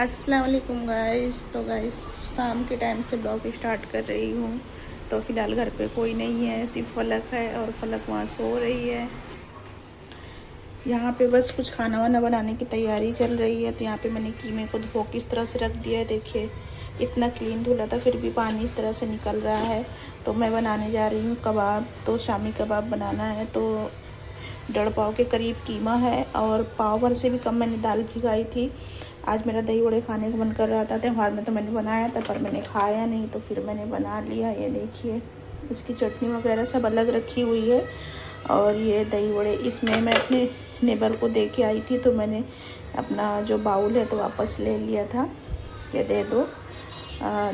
अस्सलाम वालेकुम गाइस। तो गाइस शाम के टाइम से ब्लॉग स्टार्ट कर रही हूँ। तो फ़िलहाल घर पे कोई नहीं है, सिर्फ फलक है और फलक वहाँ सो रही है। यहाँ पे बस कुछ खाना वाना बनाने की तैयारी चल रही है। तो यहाँ पे मैंने कीमे को धो के इस तरह से रख दिया है। देखिए इतना क्लीन धुला था, फिर भी पानी इस तरह से निकल रहा है। तो मैं बनाने जा रही हूँ कबाब। तो शामी कबाब बनाना है। तो 1.5 पाव के करीब कीमा है और पाव भर से भी कम मैंने दाल भिगाई थी। आज मेरा दही वड़े खाने का मन कर रहा था। त्यौहार में तो मैंने बनाया था पर मैंने खाया नहीं, तो फिर मैंने बना लिया। ये देखिए इसकी चटनी वगैरह सब अलग रखी हुई है। और ये दही वड़े इसमें मैं अपने नेबर को दे के आई थी, तो मैंने अपना जो बाउल है तो वापस ले लिया था कि दे दो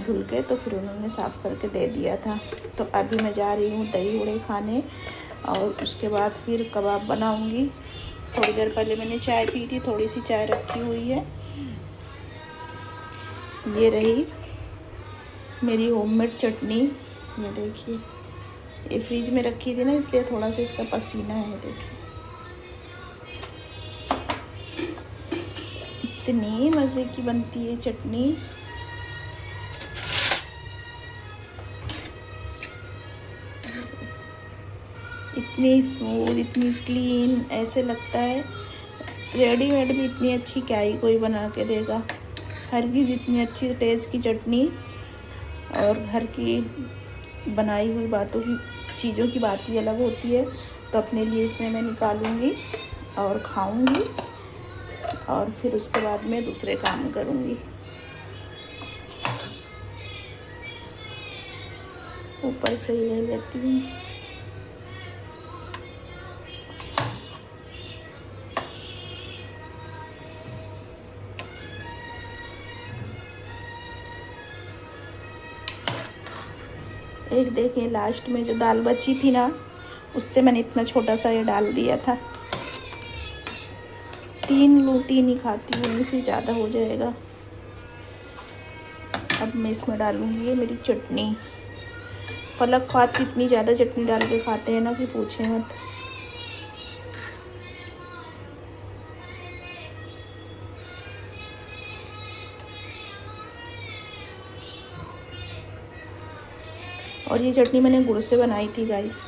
धुल के। तो फिर उन्होंने साफ़ करके दे दिया था। तो अभी मैं जा रही हूँ दही वड़े खाने और उसके बाद फिर कबाब बनाऊँगी। थोड़ी देर पहले मैंने चाय पी थी, थोड़ी सी चाय रखी हुई है। ये रही मेरी होममेड चटनी। ये देखिए ये फ्रिज में रखी थी ना, इसलिए थोड़ा सा इसका पसीना है। देखिए इतनी मज़े की बनती है चटनी। इतनी स्मूथ, इतनी क्लीन, ऐसे लगता है रेडीमेड भी इतनी अच्छी क्या ही कोई बना के देगा। हरगिज़ इतनी अच्छी टेस्ट की चटनी और घर की बनाई हुई बातों की चीज़ों की बात ही अलग होती है। तो अपने लिए इसमें मैं निकालूंगी और खाऊंगी और फिर उसके बाद में दूसरे काम करूंगी। ऊपर से ही ले लेती हूँ। एक देखिए लास्ट में जो दाल बची थी ना, उससे मैंने इतना छोटा सा ये डाल दिया था। 3 लूँ, 3 ही खाती हूँ, फिर ज़्यादा हो जाएगा। अब मैं इसमें डालूँगी ये मेरी चटनी। फलक ख्वात इतनी ज़्यादा चटनी डाल के खाते हैं ना कि पूछे मत। और ये चटनी मैंने गुड़ से बनाई थी गाइस।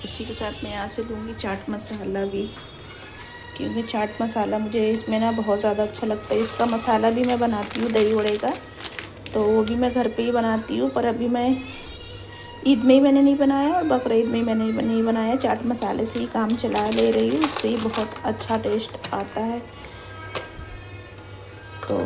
इसी के साथ मैं यहाँ से लूँगी चाट मसाला भी, क्योंकि चाट मसाला मुझे इसमें ना बहुत ज़्यादा अच्छा लगता है। इसका मसाला भी मैं बनाती हूँ दही वड़े का, तो वो भी मैं घर पे ही बनाती हूँ। पर अभी मैं ईद में ही मैंने नहीं बनाया और बकरीद में ही मैंने नहीं बनाया। चाट मसाले से ही काम चला ले रही हूँ, उससे ही बहुत अच्छा टेस्ट आता है। तो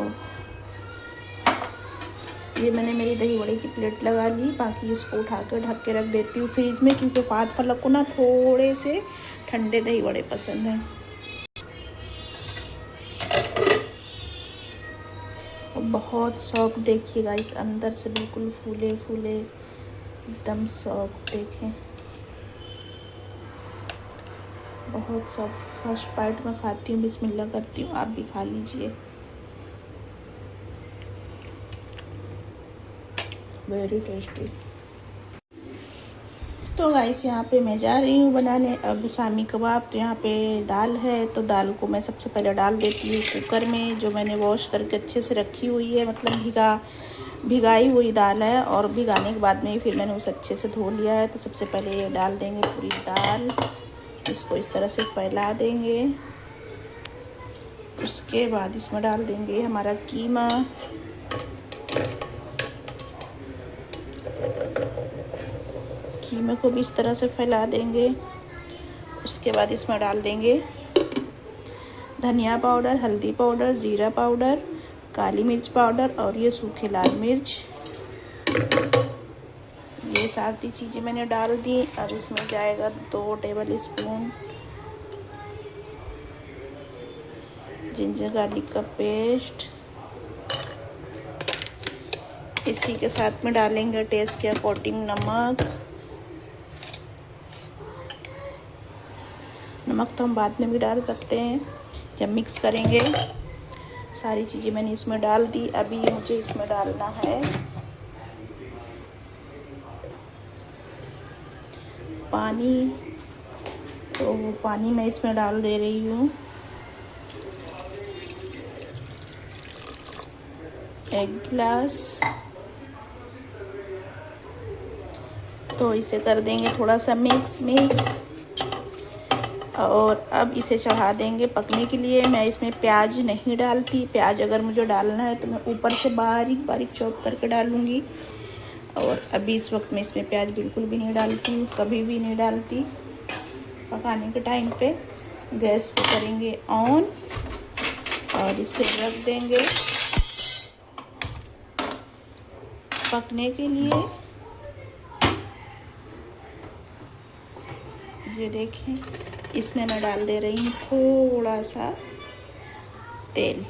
ये मैंने मेरी दही वड़े की प्लेट लगा ली। बाकी इसको उठा कर ढक के रख देती हूँ फ्रिज में, क्योंकि फात फलक को ना थोड़े से ठंडे दही वड़े पसंद हैं। और बहुत सॉफ्ट देखिएगा, इस अंदर से बिल्कुल फूले फूले एकदम सॉफ्ट। देखें बहुत सॉफ्ट। फर्स्ट बाइट में खाती हूँ, बिस्मिल्लाह करती हूँ, आप भी खा लीजिए। Very tasty. तो गाइस यहाँ पे मैं जा रही हूँ बनाने अब शामी कबाब। तो यहाँ पे दाल है, तो दाल को मैं सबसे पहले डाल देती हूँ कुकर में, जो मैंने वॉश करके अच्छे से रखी हुई है। मतलब भिगाई हुई दाल है और भिगाने के बाद में ही फिर मैंने उसे अच्छे से धो लिया है। तो सबसे पहले ये डाल देंगे पूरी दाल, इसको इस तरह से फैला देंगे। उसके बाद इसमें डाल देंगे हमारा कीमा। कीमे को भी इस तरह से फैला देंगे। उसके बाद इसमें डाल देंगे धनिया पाउडर, हल्दी पाउडर, ज़ीरा पाउडर, काली मिर्च पाउडर और ये सूखे लाल मिर्च। ये सारी चीज़ें मैंने डाल दी। अब इसमें जाएगा 2 टेबल स्पून जिंजर गार्लिक का पेस्ट। इसी के साथ में डालेंगे टेस्ट के अकॉर्डिंग नमक। नमक तो हम बाद में भी डाल सकते हैं जब मिक्स करेंगे। सारी चीज़ें मैंने इसमें डाल दी। अभी मुझे इसमें डालना है पानी। तो पानी मैं इसमें डाल दे रही हूँ 1 गिलास। तो इसे कर देंगे थोड़ा सा मिक्स और अब इसे चढ़ा देंगे पकने के लिए। मैं इसमें प्याज नहीं डालती, प्याज अगर मुझे डालना है तो मैं ऊपर से बारीक बारीक चॉप करके डालूँगी। और अभी इस वक्त मैं इसमें प्याज बिल्कुल भी नहीं डालती हूँ, कभी भी नहीं डालती। पकाने के टाइम पे गैस को करेंगे ऑन और इसे रख देंगे पकने के लिए। ये देखें, इसमें मैं डाल दे रही हूँ थोड़ा सा तेल।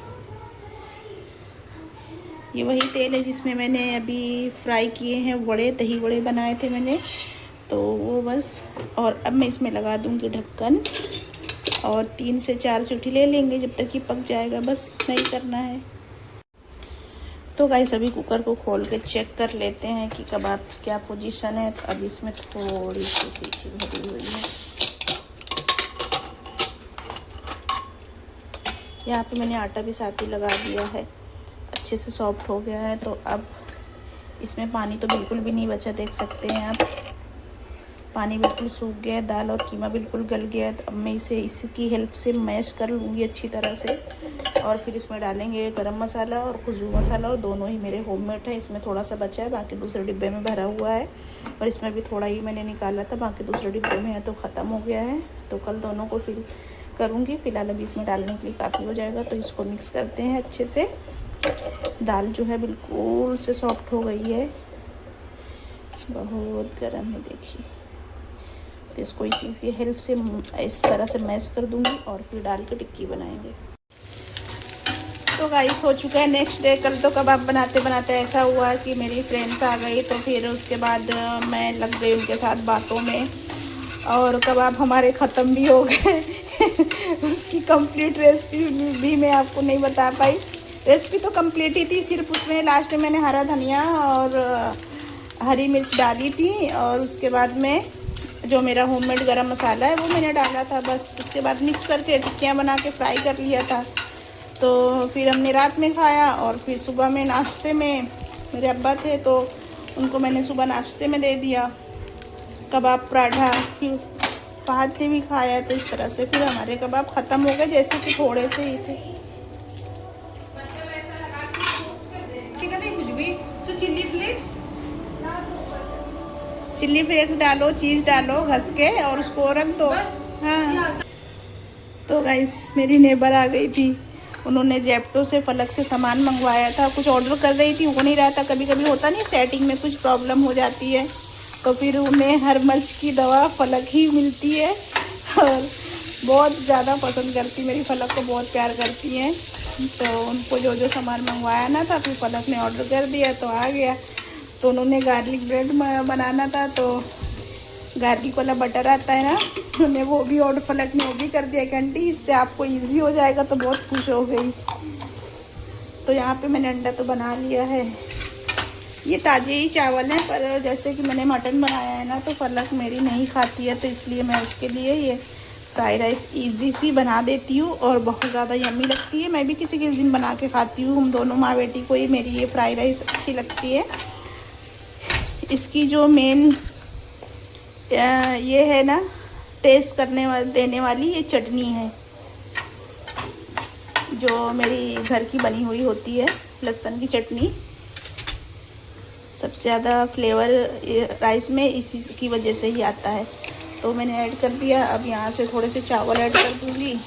ये वही तेल है जिसमें मैंने अभी फ्राई किए हैं वड़े, दही वड़े बनाए थे मैंने, तो वो बस। और अब मैं इसमें लगा दूँगी ढक्कन और 3 से 4 सीटी ले लेंगे जब तक ये पक जाएगा, बस इतना ही करना है। तो गाइस अभी कुकर को खोल के चेक कर लेते हैं कि कबाब की क्या पोजीशन है। तो अब इसमें थोड़ी सी सीटी भरी हुई है। यहाँ पे मैंने आटा भी साथ ही लगा दिया है, अच्छे से सॉफ्ट हो गया है। तो अब इसमें पानी तो बिल्कुल भी नहीं बचा, देख सकते हैं आप, पानी बिल्कुल सूख गया है, दाल और कीमा बिल्कुल गल गया है। तो अब मैं इसे इसकी हेल्प से मैश कर लूँगी अच्छी तरह से। और फिर इसमें डालेंगे गरम मसाला और खुशबू मसाला, और दोनों ही मेरे होममेड है। इसमें थोड़ा सा बचा है, बाकी दूसरे डिब्बे में भरा हुआ है, और इसमें भी थोड़ा ही मैंने निकाला था, बाकी दूसरे डिब्बे में है तो ख़त्म हो गया है। तो कल दोनों को फिल करूँगी, फ़िलहाल अभी इसमें डालने के लिए काफ़ी हो जाएगा। तो इसको मिक्स करते हैं अच्छे से। दाल जो है बिल्कुल से सॉफ्ट हो गई है, बहुत गर्म है देखिए। तो इसको इस चीज़ की हेल्प से इस तरह से मैश कर दूंगी और फिर डाल के टिक्की बनाएंगे। तो गाइस हो चुका है नेक्स्ट डे। कल तो कबाब बनाते बनाते ऐसा हुआ कि मेरी फ्रेंड्स आ गई, तो फिर उसके बाद मैं लग गई उनके साथ बातों में, और कबाब हमारे ख़त्म भी हो गए। उसकी कंप्लीट रेसिपी भी मैं आपको नहीं बता पाई। रेसिपी तो कंप्लीट ही थी, सिर्फ उसमें लास्ट में मैंने हरा धनिया और हरी मिर्च डाली थी, और उसके बाद में जो मेरा होममेड गरम मसाला है वो मैंने डाला था बस। उसके बाद मिक्स करके टिक्कियाँ बना के फ्राई कर लिया था। तो फिर हमने रात में खाया, और फिर सुबह में नाश्ते में मेरे अब्बा थे तो उनको मैंने सुबह नाश्ते में दे दिया कबाब पराठा। फहद ने भी खाया। तो इस तरह से फिर हमारे कबाब ख़त्म हो गए, जैसे कि थोड़े से ही थे। चिल्ली फ्लेक्स डालो, चीज़ डालो घस के और उसको रख दो। हाँ। तो गाइस मेरी नेबर आ गई थी, उन्होंने जेप्टो से फलक से सामान मंगवाया था। कुछ ऑर्डर कर रही थी, हो नहीं रहा था, कभी कभी होता नहीं सेटिंग में कुछ प्रॉब्लम हो जाती है, तो फिर उन्हें हर मर्ज की दवा फलक ही मिलती है। और बहुत ज़्यादा पसंद करती, मेरी फलक को बहुत प्यार करती हैं। तो उनको जो जो सामान मंगवाया ना था, फिर फलक ने ऑर्डर कर दिया तो आ गया। तो उन्होंने गार्लिक ब्रेड बनाना था, तो गार्लिक वाला बटर आता है ना, उन्होंने वो भी ऑर्डर, फलक ने वो भी कर दिया कि आंटी इससे आपको इजी हो जाएगा। तो बहुत खुश हो गई। तो यहाँ पे मैंने अंडा तो बना लिया है। ये ताज़े ही चावल हैं, पर जैसे कि मैंने मटन बनाया है ना, तो फलक मेरी नहीं खाती है, तो इसलिए मैं उसके लिए ये फ्राई राइस इजी सी बना देती हूँ, और बहुत ज़्यादा यम्मी लगती है। मैं भी किसी किसी दिन बना के खाती हूँ, हम दोनों माँ बेटी को ही मेरी ये फ्राई राइस अच्छी लगती है। इसकी जो मेन ये है ना टेस्ट देने वाली ये चटनी है, जो मेरी घर की बनी हुई होती है, लहसुन की चटनी। सबसे ज़्यादा फ्लेवर राइस में इसी की वजह से ही आता है। तो मैंने ऐड कर दिया। अब यहाँ से थोड़े से चावल ऐड कर दूँगी।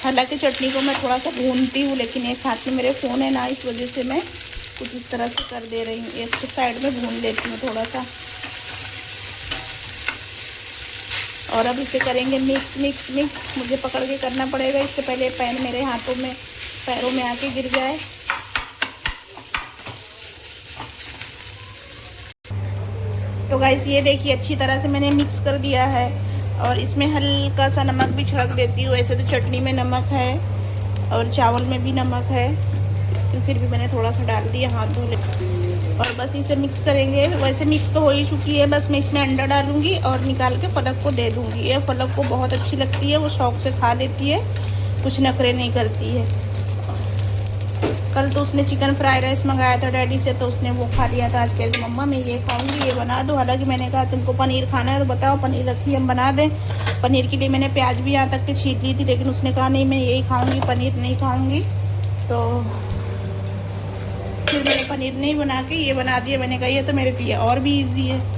हालांकि चटनी को मैं थोड़ा सा भूनती हूँ, लेकिन एक हाथ में मेरे फ़ोन है ना, इस वजह से मैं कुछ इस तरह से कर दे रही हूँ, एक साइड में भून लेती हूँ थोड़ा सा। और अब इसे करेंगे मिक्स मिक्स मिक्स। मुझे पकड़ के करना पड़ेगा, इससे पहले पैन मेरे हाथों में पैरों में आके गिर जाए। तो गाइस ये देखिए अच्छी तरह से मैंने मिक्स कर दिया है, और इसमें हल्का सा नमक भी छिड़क देती हूँ। ऐसे तो चटनी में नमक है और चावल में भी नमक है, तो फिर भी मैंने थोड़ा सा डाल दिया, हाथ धो ले। और बस इसे मिक्स करेंगे। वैसे मिक्स तो हो ही चुकी है, बस मैं इसमें अंडा डालूंगी और निकाल के फलक को दे दूंगी। ये फलक को बहुत अच्छी लगती है, वो शौक से खा लेती है, कुछ नखरे नहीं करती है। कल तो उसने चिकन फ्राई राइस मंगाया था डैडी से, तो उसने वो खा लिया था। आज कह रही मम्मा मैं ये खाऊंगी, ये बना दो। हालांकि मैंने कहा तुमको पनीर खाना है तो बताओ, पनीर रखी हम बना दें। पनीर के लिए मैंने प्याज भी यहाँ तक के छील ली थी, लेकिन उसने कहा नहीं मैं यही खाऊंगी, पनीर नहीं खाऊंगी। तो फिर मैंने पनीर नहीं बना के ये बना दिया। मैंने कहा ये तो मेरे लिए और भी ईजी है।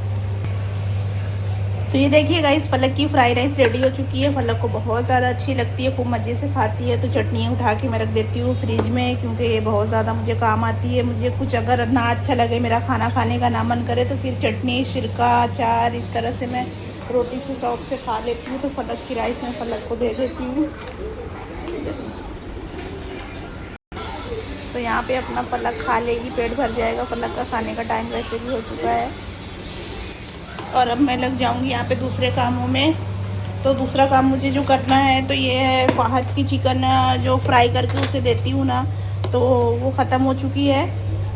तो ये देखिए गाइस, फलक की फ्राई राइस रेडी हो चुकी है। फलक को बहुत ज़्यादा अच्छी लगती है, खूब मज़े से खाती है। तो चटनी उठा के मैं रख देती हूँ फ्रिज में, क्योंकि ये बहुत ज़्यादा मुझे काम आती है। मुझे कुछ अगर ना अच्छा लगे, मेरा खाना खाने का ना मन करे, तो फिर चटनी, सिरका, अचार, इस तरह से मैं रोटी से शौक से खा लेती हूँ। तो फलक की राइस मैं फलक को दे देती हूँ। तो यहाँ पे अपना फलक खा लेगी, पेट भर जाएगा। फलक का खाने का टाइम वैसे भी हो चुका है। और अब मैं लग जाऊंगी यहाँ पे दूसरे कामों में। तो दूसरा काम मुझे जो करना है तो ये है, फ़हद की चिकन जो फ्राई करके उसे देती हूँ ना, तो वो ख़त्म हो चुकी है।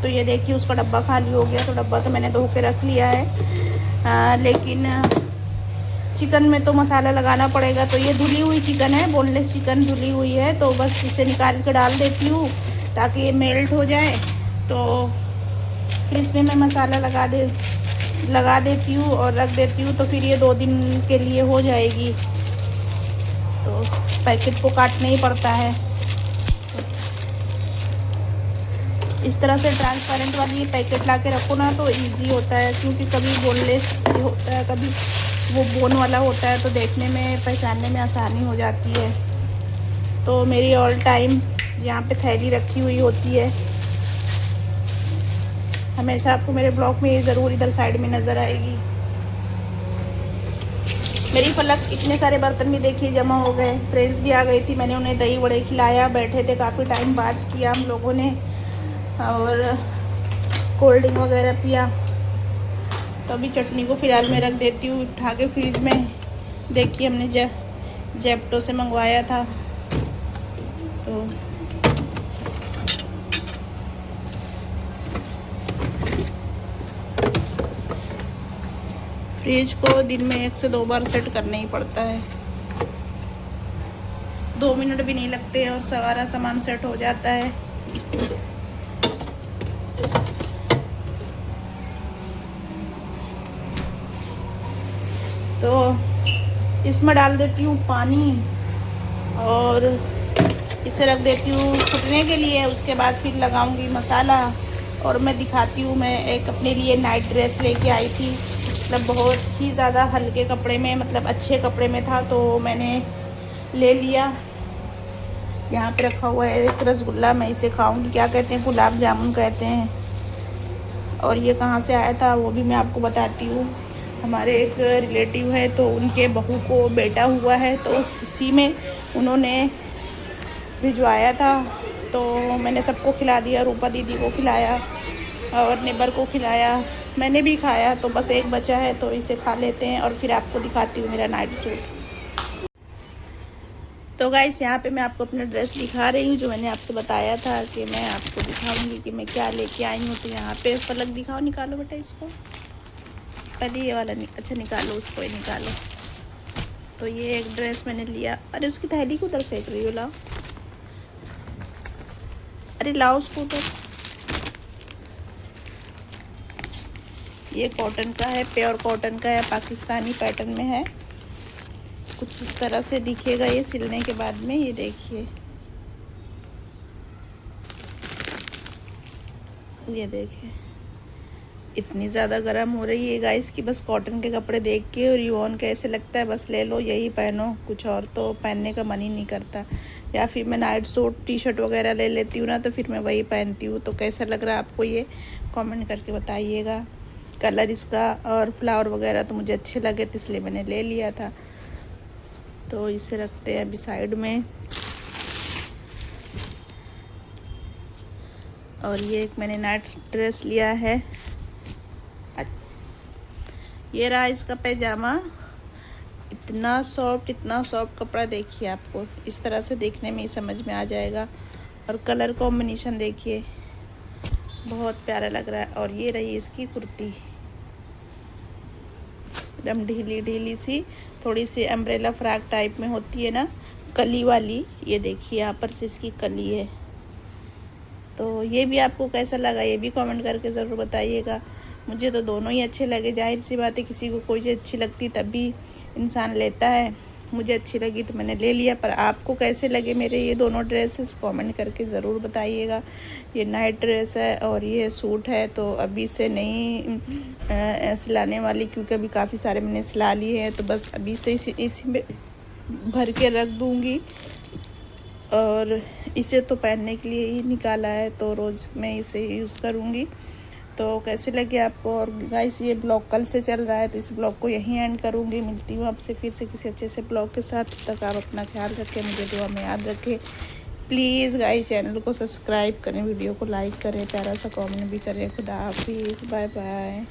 तो ये देखिए उसका डब्बा खाली हो गया। तो डब्बा तो मैंने धो के रख लिया है, लेकिन चिकन में तो मसाला लगाना पड़ेगा। तो ये धुली हुई चिकन है, बोनलेस चिकन धुली हुई है। तो बस इसे निकाल के डाल देती हूँ ताकि ये मेल्ट हो जाए। तो फिर इसमें मैं मसाला लगा देती हूँ और रख देती हूँ। तो फिर ये 2 दिन के लिए हो जाएगी। तो पैकेट को काटना ही पड़ता है। इस तरह से ट्रांसपेरेंट वाली ये पैकेट ला के रखो ना, तो इजी होता है, क्योंकि कभी बोनलेस होता है, कभी वो बोन वाला होता है। तो देखने में, पहचानने में आसानी हो जाती है। तो मेरी ऑल टाइम यहाँ पे थैली रखी हुई होती है हमेशा। आपको मेरे ब्लॉग में ये ज़रूर इधर साइड में नज़र आएगी। मेरी फलक इतने सारे बर्तन भी देखिए जमा हो गए। फ्रेंड्स भी आ गई थी, मैंने उन्हें दही वड़े खिलाया, बैठे थे, काफ़ी टाइम बात किया हम लोगों ने, और कोल्ड ड्रिंक वगैरह पिया। तो अभी चटनी को फ़िलहाल मैं रख देती हूँ उठा के फ्रिज में। देखिए हमने जेप्टो से मंगवाया था। तो फ्रिज को दिन में 1 से 2 बार सेट करना ही पड़ता है। 2 मिनट भी नहीं लगते और सारा सामान सेट हो जाता है। तो इसमें डाल देती हूँ पानी और इसे रख देती हूँ फूटने के लिए। उसके बाद फिर लगाऊंगी मसाला। और मैं दिखाती हूँ, मैं एक अपने लिए नाइट ड्रेस लेके आई थी, मतलब बहुत ही ज़्यादा हल्के कपड़े में, मतलब अच्छे कपड़े में था, तो मैंने ले लिया। यहाँ पे रखा हुआ है एक रसगुल्ला, मैं इसे खाऊंगी। क्या कहते हैं, गुलाब जामुन कहते हैं। और ये कहाँ से आया था वो भी मैं आपको बताती हूँ। हमारे एक रिलेटिव है, तो उनके बहू को बेटा हुआ है, तो उसी में उन्होंने भिजवाया था। तो मैंने सबको खिला दिया, रूपा दीदी को खिलाया और नेबर को खिलाया, मैंने भी खाया। तो बस एक बचा है, तो इसे खा लेते हैं और फिर आपको दिखाती हूँ मेरा नाइट सूट। तो गाइस यहाँ पे मैं आपको अपना ड्रेस दिखा रही हूँ, जो मैंने आपसे बताया था कि मैं आपको दिखाऊंगी कि मैं क्या लेके आई हूँ। तो यहाँ पे फलक दिखाओ, निकालो बेटा इसको, पहले ये वाला अच्छा निकालो, उसको ही निकालो। तो ये एक ड्रेस मैंने लिया। अरे उसकी थैली को उधर फेंक रही हो, लाओ, अरे लाओ उसको उधर। ये कॉटन का है, प्योर कॉटन का है, पाकिस्तानी पैटर्न में है। कुछ इस तरह से दिखेगा ये सिलने के बाद में। ये देखिए, ये देखिए इतनी ज़्यादा गर्म हो रही है गाइस कि बस कॉटन के कपड़े देख के और रिओन कैसे लगता है, बस ले लो यही पहनो, कुछ और तो पहनने का मन ही नहीं करता। या फिर मैं नाइट सूट, टी शर्ट वगैरह ले लेती हूँ ना, तो फिर मैं वही पहनती हूँ। तो कैसा लग रहा है आपको ये कमेंट करके बताइएगा। कलर इसका और फ्लावर वगैरह तो मुझे अच्छे लगे, तो इसलिए मैंने ले लिया था। तो इसे रखते हैं अभी साइड में। और ये एक मैंने नाइट ड्रेस लिया है, ये रहा इसका पैजामा। इतना सॉफ्ट कपड़ा, देखिए आपको इस तरह से देखने में ही समझ में आ जाएगा। और कलर कॉम्बिनेशन देखिए, बहुत प्यारा लग रहा है। और ये रही इसकी कुर्ती, एकदम ढीली ढीली सी, थोड़ी सी अम्ब्रेला फ्रॉक टाइप में होती है ना, कली वाली। ये देखिए यहाँ पर से इसकी कली है। तो ये भी आपको कैसा लगा ये भी कमेंट करके ज़रूर बताइएगा। मुझे तो दोनों ही अच्छे लगे, जाहिर सी बात है किसी को कोई चीज़ अच्छी लगती तभी इंसान लेता है। मुझे अच्छी लगी तो मैंने ले लिया। पर आपको कैसे लगे मेरे ये दोनों ड्रेसेस कमेंट करके ज़रूर बताइएगा। ये नाइट ड्रेस है और ये सूट है, तो अभी से नहीं सिलाने वाली, क्योंकि अभी काफ़ी सारे मैंने सिला लिए हैं। तो बस अभी से इसी में भर के रख दूँगी। और इसे तो पहनने के लिए ही निकाला है, तो रोज़ मैं इसे यूज़ करूँगी। तो कैसे लगे आपको। और गाइस ये ब्लॉग कल से चल रहा है, तो इस ब्लॉग को यहीं एंड करूँगी। मिलती हूँ आपसे फिर से किसी अच्छे से ब्लॉग के साथ। तब तक आप अपना ख्याल रखें, मुझे दुआ में याद रखें। प्लीज़ गाइस चैनल को सब्सक्राइब करें, वीडियो को लाइक करें, प्यारा सा कमेंट भी करें। खुदा हाफिज़, बाय बाय।